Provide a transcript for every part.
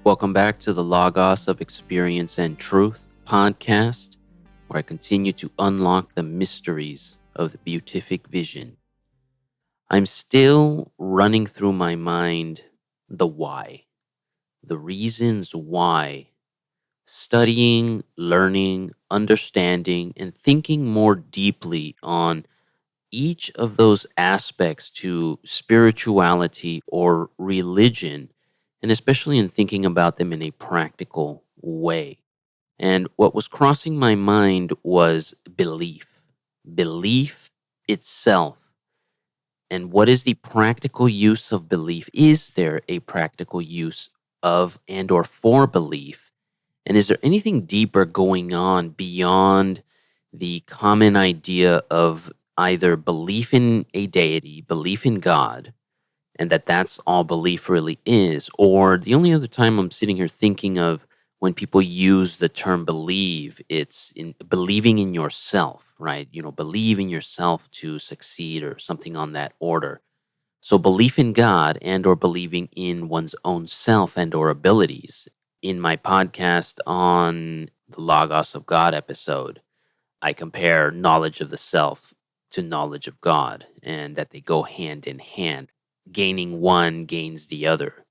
Welcome back to the Logos of Experience and Truth podcast, where I continue to unlock the mysteries of the beatific vision. I'm still running through my mind the why, the reasons why, studying, learning, understanding, and thinking more deeply on each of those aspects to spirituality or religion, and especially in thinking about them in a practical way. And what was crossing my mind was belief itself. And what is the practical use of belief? Is there a practical use of and or for belief? And is there anything deeper going on beyond the common idea of either belief in a deity, belief in God, and that's all belief really is? Or the only other time I'm sitting here thinking of when people use the term believe, it's in believing in yourself, right? Believe in yourself to succeed or something on that order. So belief in God and or believing in one's own self and or abilities. In my podcast on the Logos of God episode, I compare knowledge of the self to knowledge of God and that they go hand in hand. Gaining one gains the other.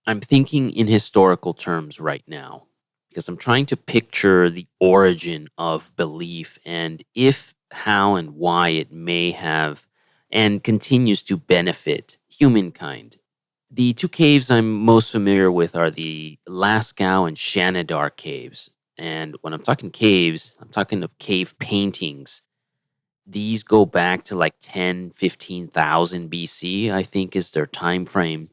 I'm thinking in historical terms right now because I'm trying to picture the origin of belief and if, how, and why it may have and continues to benefit humankind. The two caves I'm most familiar with are the Lascaux and Shanidar caves. And when I'm talking caves, I'm talking of cave paintings. These go back to like 10, 15,000 BC, I think is their time frame.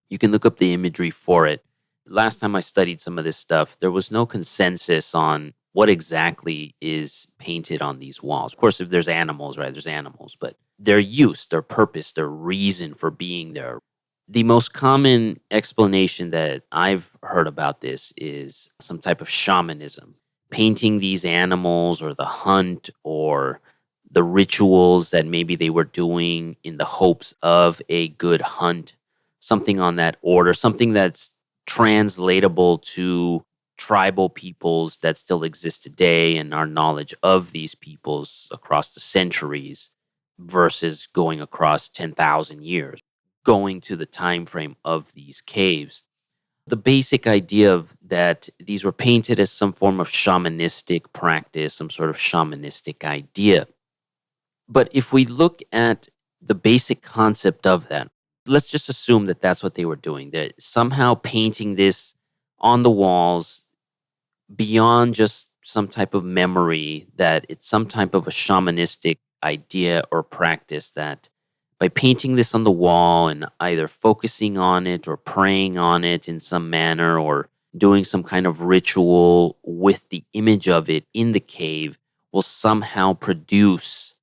You can look up the imagery for it. Last time I studied some of this stuff, there was no consensus on what exactly is painted on these walls. Of course, if there's animals, right, there's animals, but their use, their purpose, their reason for being there. The most common explanation that I've heard about this is some type of shamanism, painting these animals or the hunt or the rituals that maybe they were doing in the hopes of a good hunt, something on that order, something that's translatable to tribal peoples that still exist today and our knowledge of these peoples across the centuries versus going across 10,000 years, going to the time frame of these caves. The basic idea of that these were painted as some form of shamanistic practice, some sort of shamanistic idea. But if we look at the basic concept of that, let's just assume that that's what they were doing. That somehow painting this on the walls beyond just some type of memory, that it's some type of a shamanistic idea or practice, that by painting this on the wall and either focusing on it or praying on it in some manner or doing some kind of ritual with the image of it in the cave will somehow produce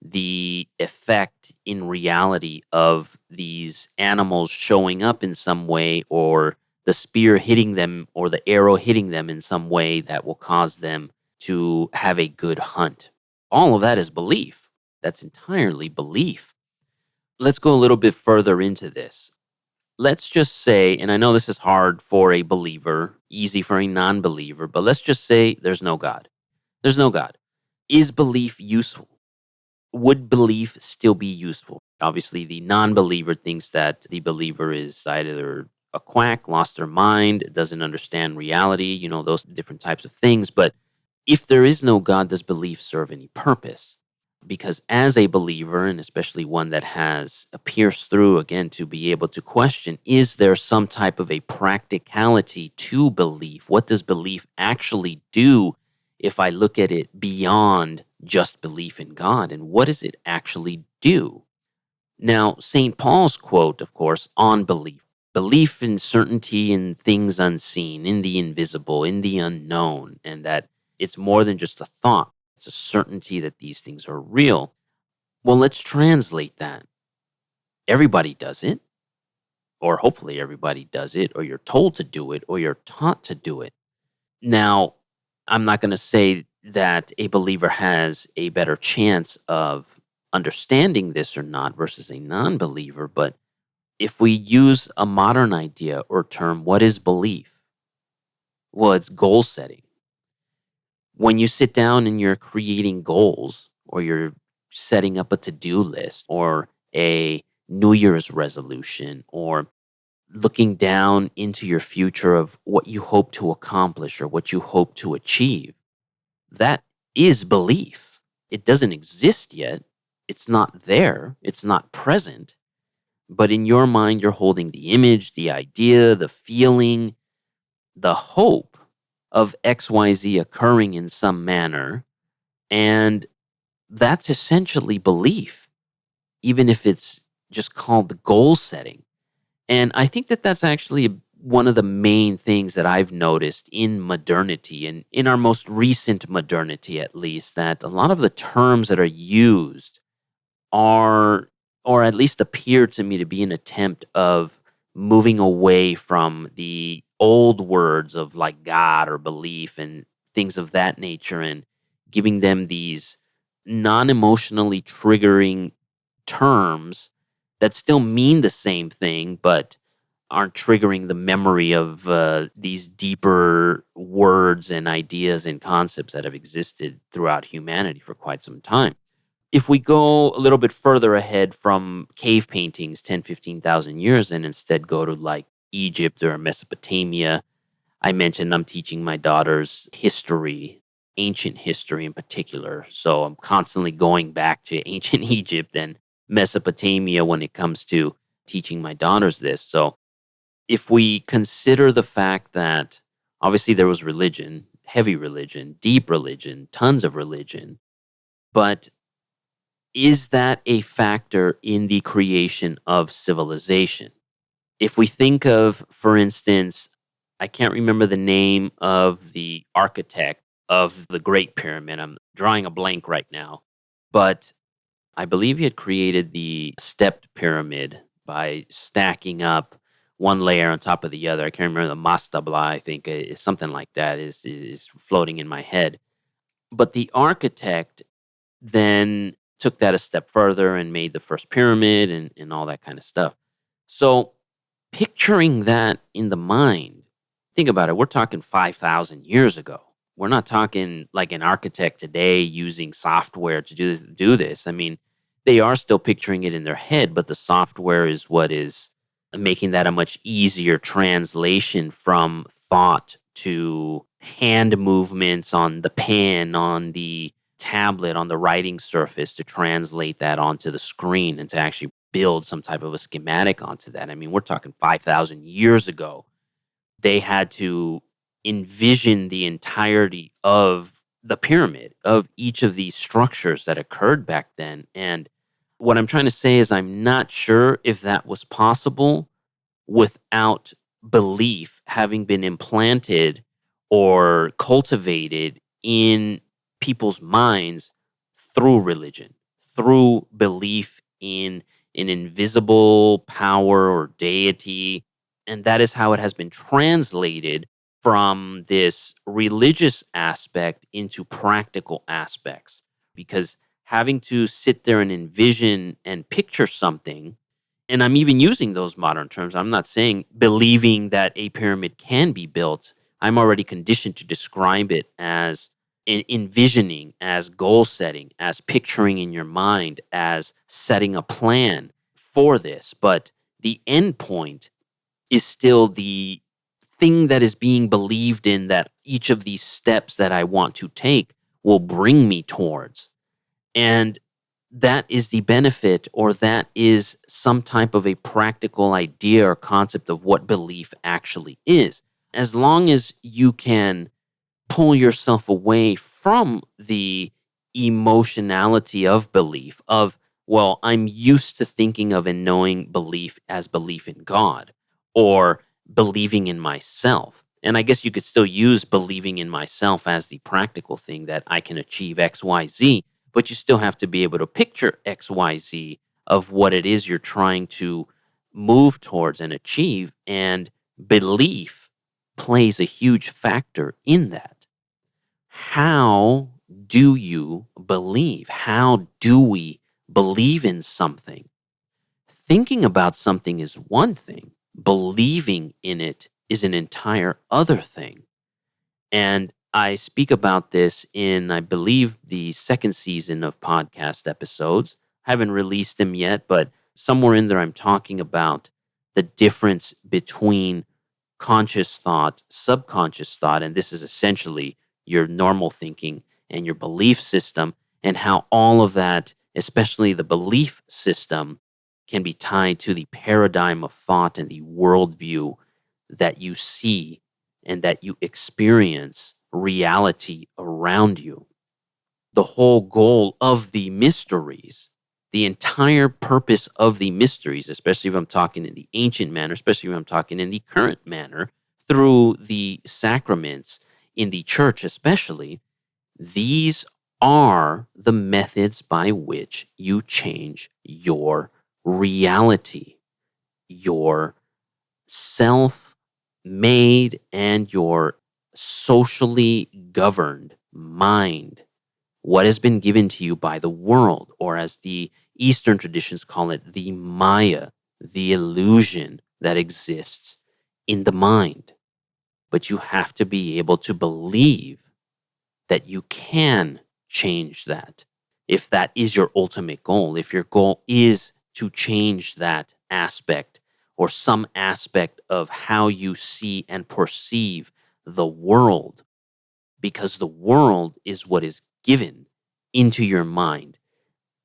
the effect in reality of these animals showing up in some way, or the spear hitting them or the arrow hitting them in some way that will cause them to have a good hunt. All of that is belief. That's entirely belief. Let's go a little bit further into this. Let's just say, and I know this is hard for a believer, easy for a non-believer, but let's just say there's no God. There's no God. Is belief useful? Would belief still be useful? Obviously, the non-believer thinks that the believer is either a quack, lost their mind, doesn't understand reality, those different types of things. But if there is no God, does belief serve any purpose? Because as a believer, and especially one that has a pierce through, again, to be able to question, is there some type of a practicality to belief? What does belief actually do if I look at it beyond just belief in God? And what does it actually do? Now, St. Paul's quote, of course, on belief in certainty in things unseen, in the invisible, in the unknown, and that it's more than just a thought. It's a certainty that these things are real. Well, let's translate that. Everybody does it, or hopefully everybody does it, or you're told to do it, or you're taught to do it. Now, I'm not going to say that a believer has a better chance of understanding this or not versus a non-believer, but If we use a modern idea or term, what is belief? Well, it's goal setting. When you sit down and you're creating goals, or you're setting up a to-do list or a New Year's resolution, or looking down into your future of what you hope to accomplish or what you hope to achieve, that is belief. It doesn't exist yet. It's not there. It's not present. But in your mind, you're holding the image, the idea, the feeling, the hope of XYZ occurring in some manner. And that's essentially belief, even if it's just called the goal setting. And I think that that's actually one of the main things that I've noticed in modernity, and in our most recent modernity at least, that a lot of the terms that are used are, or at least appear to me to be, an attempt of moving away from the old words of like God or belief and things of that nature, and giving them these non emotionally triggering terms that still mean the same thing, but aren't triggering the memory of these deeper words and ideas and concepts that have existed throughout humanity for quite some time. If we go a little bit further ahead from cave paintings 10, 15,000 years, and instead go to like Egypt or Mesopotamia, I mentioned I'm teaching my daughters history, ancient history in particular. So I'm constantly going back to ancient Egypt and Mesopotamia when it comes to teaching my daughters this. So if we consider the fact that obviously there was religion, heavy religion, deep religion, tons of religion, but is that a factor in the creation of civilization? If we think of, for instance, I can't remember the name of the architect of the Great Pyramid. I'm drawing a blank right now. But I believe he had created the stepped pyramid by stacking up one layer on top of the other. I can't remember the mastabla, I think something like that is floating in my head. But the architect then took that a step further and made the first pyramid and all that kind of stuff. So picturing that in the mind, think about it. We're talking 5,000 years ago. We're not talking like an architect today using software to do this. I mean, they are still picturing it in their head, but the software is what is making that a much easier translation from thought to hand movements on the pen, on the tablet, on the writing surface, to translate that onto the screen and to actually build some type of a schematic onto that. I mean, we're talking 5,000 years ago. They had to envision the entirety of the pyramid, of each of these structures that occurred back then. And what I'm trying to say is, I'm not sure if that was possible without belief having been implanted or cultivated in people's minds through religion, through belief in an invisible power or deity. And that is how it has been translated from this religious aspect into practical aspects. Because having to sit there and envision and picture something, and I'm even using those modern terms. I'm not saying believing that a pyramid can be built. I'm already conditioned to describe it as envisioning, as goal setting, as picturing in your mind, as setting a plan for this. But the end point is still the thing that is being believed in, that each of these steps that I want to take will bring me towards. And that is the benefit, or that is some type of a practical idea or concept of what belief actually is. As long as you can pull yourself away from the emotionality of belief, of, well, I'm used to thinking of and knowing belief as belief in God, or believing in myself. And I guess you could still use believing in myself as the practical thing, that I can achieve XYZ, but you still have to be able to picture XYZ of what it is you're trying to move towards and achieve. And belief plays a huge factor in that. How do you believe? How do we believe in something? thinking about something is one thing, believing in it is an entire other thing. And I speak about this in, I believe, the second season of podcast episodes. Haven't released them yet, but somewhere in there, I'm talking about the difference between conscious thought, subconscious thought, and this is essentially your normal thinking and your belief system, and how all of that, especially the belief system, can be tied to the paradigm of thought and the worldview that you see and that you experience reality around you. The whole goal of the mysteries, the entire purpose of the mysteries, especially if I'm talking in the ancient manner, especially if I'm talking in the current manner, through the sacraments in the church, especially, these are the methods by which you change your reality, your self made and your socially governed mind, what has been given to you by the world, or as the Eastern traditions call it, the Maya, the illusion that exists in the mind. But you have to be able to believe that you can change that. If that is your ultimate goal, if your goal is to change that aspect or some aspect of how you see and perceive the world, because the world is what is given into your mind.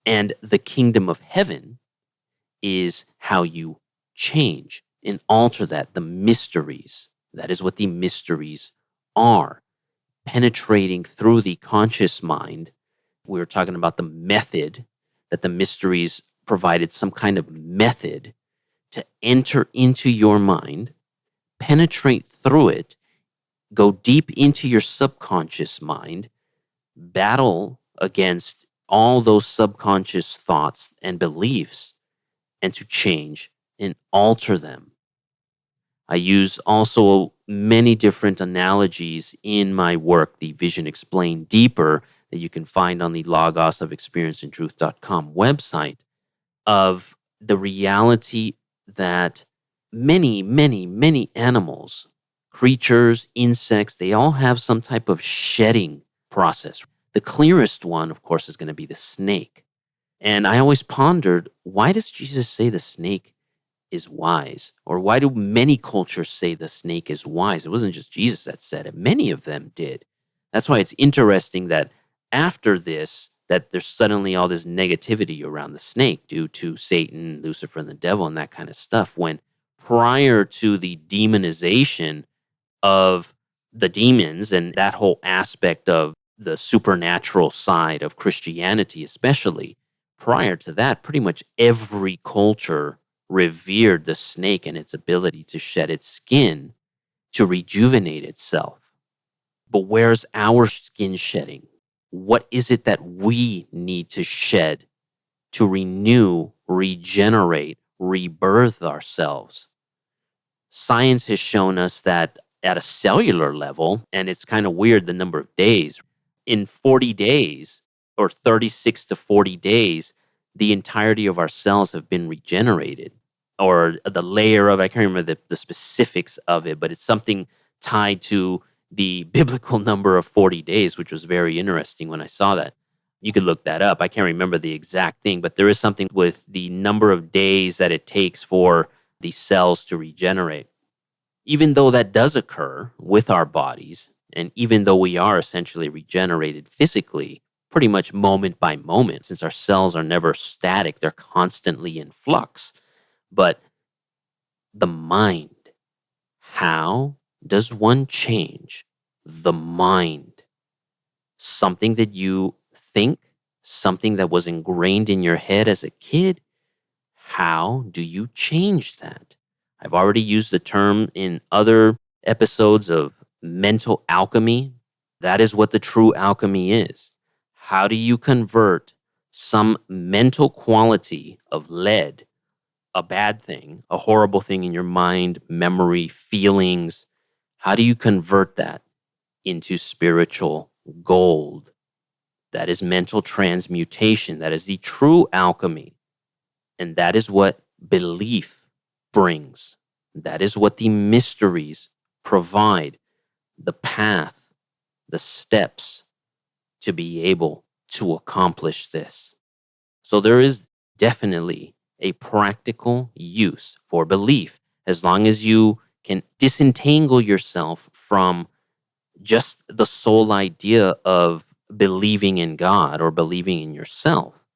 And the kingdom of heaven is how you change and alter that, the mysteries. That is what the mysteries are, penetrating through the conscious mind. We were talking about the method, that the mysteries provided some kind of method to enter into your mind, penetrate through it, go deep into your subconscious mind, battle against all those subconscious thoughts and beliefs, and to change and alter them. I use also many different analogies in my work, the Vision Explained Deeper, that you can find on the Logos of ExperienceandTruth.com website, of the reality that many, many, many animals, creatures, insects, they all have some type of shedding process. The clearest one, of course, is going to be the snake. And I always pondered, why does Jesus say the snake is wise? Or why do many cultures say the snake is wise? It wasn't just Jesus that said it. Many of them did. That's why it's interesting that after this, that there's suddenly all this negativity around the snake due to Satan, Lucifer, and the devil and that kind of stuff. When prior to the demonization of the demons and that whole aspect of the supernatural side of Christianity, especially, prior to that, pretty much every culture revered the snake and its ability to shed its skin to rejuvenate itself. But where's our skin shedding? What is it that we need to shed to renew, regenerate, rebirth ourselves? Science has shown us that at a cellular level, and it's kind of weird the number of days, in 40 days or 36 to 40 days, the entirety of our cells have been regenerated. Or the layer of, I can't remember the specifics of it, but it's something tied to the biblical number of 40 days, which was very interesting when I saw that. You could look that up. I can't remember the exact thing, but there is something with the number of days that it takes for the cells to regenerate. Even though that does occur with our bodies, and even though we are essentially regenerated physically, pretty much moment by moment, since our cells are never static, they're constantly in flux. But the mind, how does one change the mind? Something that you think, something that was ingrained in your head as a kid, how do you change that? I've already used the term in other episodes of mental alchemy. That is what the true alchemy is. How do you convert some mental quality of lead, a bad thing, a horrible thing in your mind, memory, feelings? How do you convert that into spiritual gold? That is mental transmutation. That is the true alchemy. And that is what belief brings. That is what the mysteries provide, the path, the steps to be able to accomplish this. So there is definitely a practical use for belief as long as you can disentangle yourself from just the sole idea of believing in God or believing in yourself.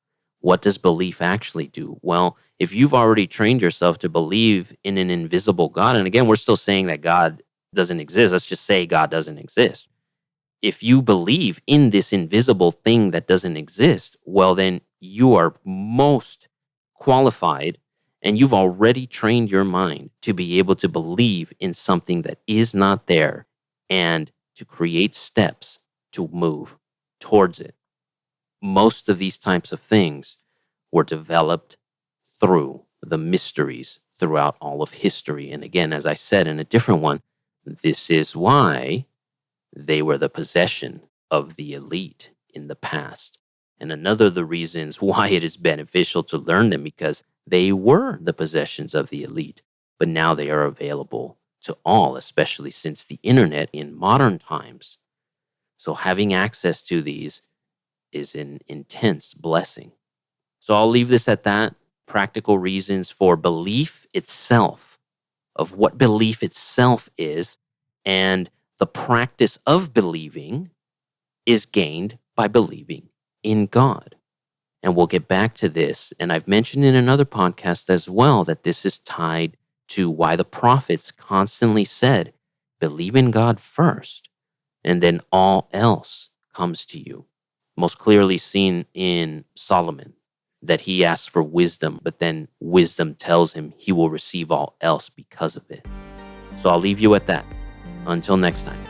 What does belief actually do? Well, if you've already trained yourself to believe in an invisible God, and again, we're still saying that God doesn't exist. Let's just say God doesn't exist. If you believe in this invisible thing that doesn't exist, well, then you are most qualified and you've already trained your mind to be able to believe in something that is not there and to create steps to move towards it. Most of these types of things were developed through the mysteries throughout all of history. And again, as I said in a different one, this is why they were the possession of the elite in the past. And another of the reasons why it is beneficial to learn them because they were the possessions of the elite, but now they are available to all, especially since the internet in modern times. So having access to these is an intense blessing. So I'll leave this at that. Practical reasons for belief itself, of what belief itself is, and the practice of believing is gained by believing in God. And we'll get back to this. And I've mentioned in another podcast as well that this is tied to why the prophets constantly said, believe in God first, and then all else comes to you. Most clearly seen in Solomon, that he asks for wisdom, but then wisdom tells him he will receive all else because of it. So I'll leave you at that. Until next time.